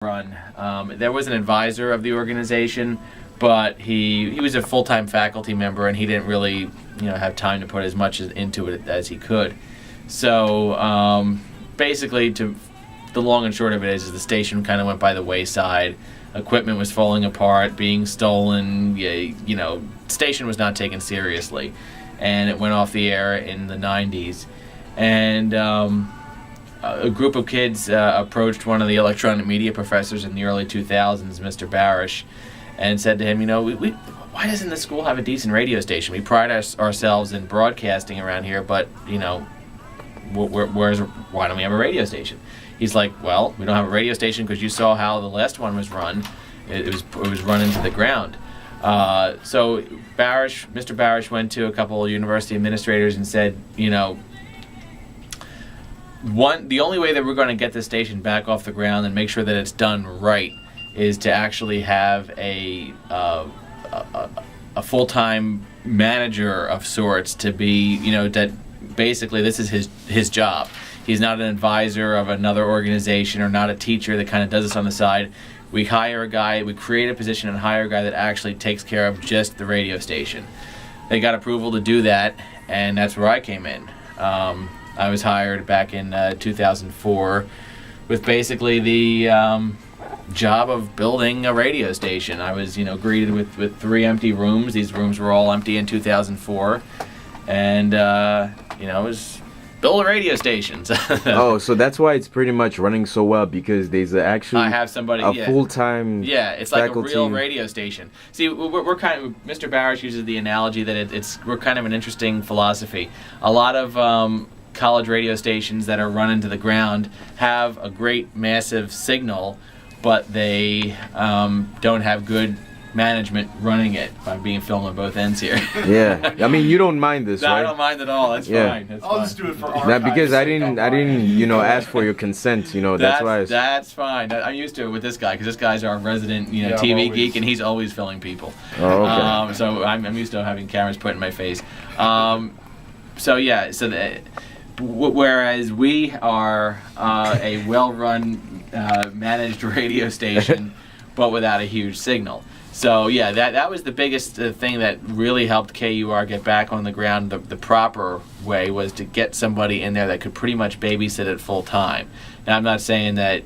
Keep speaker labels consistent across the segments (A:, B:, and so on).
A: run. There was an advisor of the organization, but he was a full-time faculty member, and he didn't really have time to put as much into it as he could. So basically, the long and short of it is the station kind of went by the wayside. Equipment was falling apart, being stolen. Station was not taken seriously, and it went off the air in the 90s. And a group of kids approached one of the electronic media professors in the early 2000s, Mr. Barish, and said to him, why doesn't the school have a decent radio station? We pride ourselves in broadcasting around here, but why don't we have a radio station? He's like, well, we don't have a radio station because you saw how the last one was run. It was run into the ground. So Mr. Barish went to a couple of university administrators and said, the only way that we're going to get this station back off the ground and make sure that it's done right is to actually have a full-time manager of sorts to be, that basically this is his job. He's not an advisor of another organization or not a teacher that kind of does this on the side. We hire a guy, we create a position and hire a guy that actually takes care of just the radio station. They got approval to do that, and that's where I came in. I was hired back in 2004 with basically the job of building a radio station. I was, greeted with 3 empty rooms. These rooms were all empty in 2004, and it was building radio stations.
B: Oh, so that's why it's pretty much running so well, because there's actually
A: I have somebody
B: full-time
A: it's
B: faculty.
A: Like a real radio station. See, we're kind of, Mr. Barish uses the analogy that we're kind of an interesting philosophy. A lot of college radio stations that are run into the ground have a great massive signal, but they don't have good management running it. I'm being filmed on both ends here.
B: Yeah, I mean, you don't mind this,
A: no,
B: right?
A: I don't mind at all. That's fine.
C: I'll just do it for archives.
B: Now, because I didn't, ask for your consent. That's why.
A: That's fine. I'm used to it with this guy because this guy's our resident, TV geek, and he's always filming people.
B: Oh, okay.
A: So I'm used to having cameras put in my face. Whereas we are a well-run, managed radio station, but without a huge signal. So that was the biggest thing that really helped KUR get back on the ground the proper way, was to get somebody in there that could pretty much babysit it full time. Now, I'm not saying that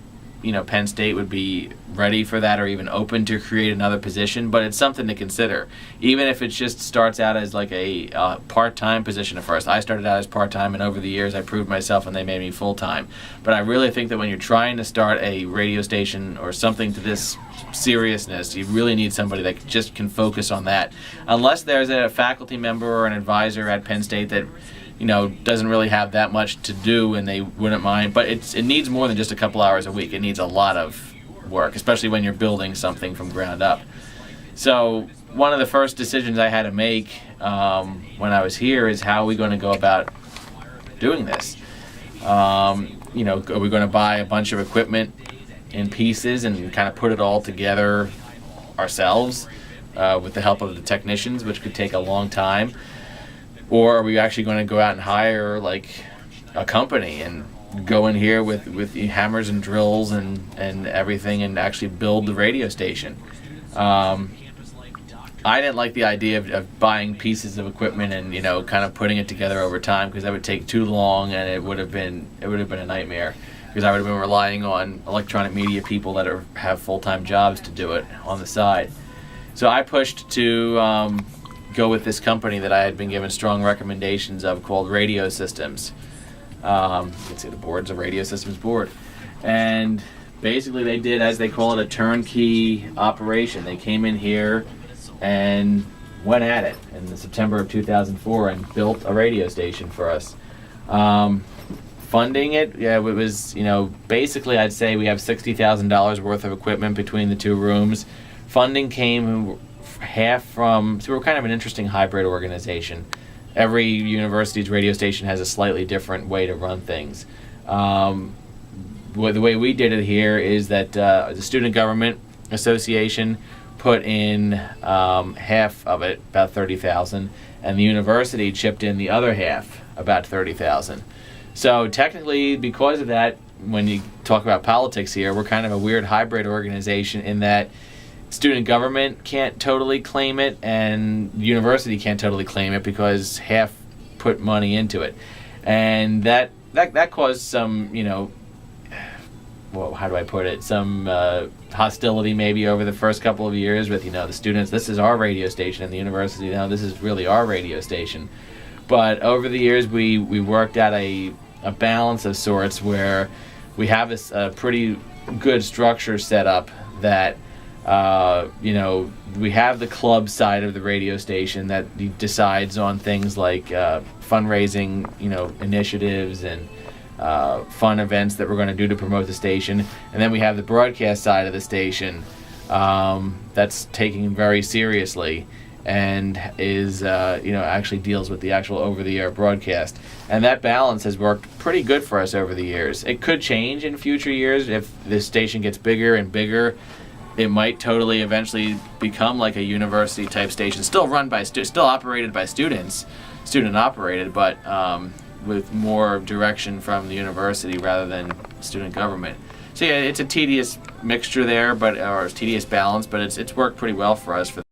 A: Penn State would be ready for that or even open to create another position, but it's something to consider. Even if it just starts out as like a part-time position at first. I started out as part-time, and over the years I proved myself and they made me full-time. But I really think that when you're trying to start a radio station or something to this seriousness, you really need somebody that just can focus on that. Unless there's a faculty member or an advisor at Penn State that doesn't really have that much to do and they wouldn't mind. But it needs more than just a couple hours a week. It needs a lot of work, especially when you're building something from ground up. So one of the first decisions I had to make when I was here is, how are we going to go about doing this? Are we going to buy a bunch of equipment in pieces and kind of put it all together ourselves with the help of the technicians, which could take a long time? Or are we actually going to go out and hire like a company and go in here with hammers and drills and everything and actually build the radio station? I didn't like the idea of buying pieces of equipment and kind of putting it together over time, because that would take too long and it would have been a nightmare, because I would have been relying on electronic media people that have full-time jobs to do it on the side. So I pushed to go with this company that I had been given strong recommendations of, called Radio Systems. You can see the board's a Radio Systems board. And basically they did, as they call it, a turnkey operation. They came in here and went at it in the September of 2004 and built a radio station for us. Funding it, it was, basically I'd say we have $60,000 worth of equipment between the 2 rooms. Funding came half from, so we're kind of an interesting hybrid organization. Every university's radio station has a slightly different way to run things. The way we did it here is that the Student Government Association put in half of it, about $30,000, and the university chipped in the other half, about $30,000. So technically, because of that, when you talk about politics here, we're kind of a weird hybrid organization in that student government can't totally claim it and university can't totally claim it because half put money into it. And that caused some, well, how do I put it? Some hostility maybe over the first couple of years with, the students, this is our radio station, and the university, now this is really our radio station. But over the years, we worked out a balance of sorts where we have a pretty good structure set up that, we have the club side of the radio station that decides on things like fundraising, initiatives and fun events that we're going to do to promote the station. And then we have the broadcast side of the station that's taken very seriously and is, actually deals with the actual over-the-air broadcast. And that balance has worked pretty good for us over the years. It could change in future years if the station gets bigger and bigger. It might totally eventually become like a university-type station, still run by still operated by students, student-operated, but with more direction from the university rather than student government. So yeah, it's a tedious mixture there, or a tedious balance, but it's worked pretty well for us for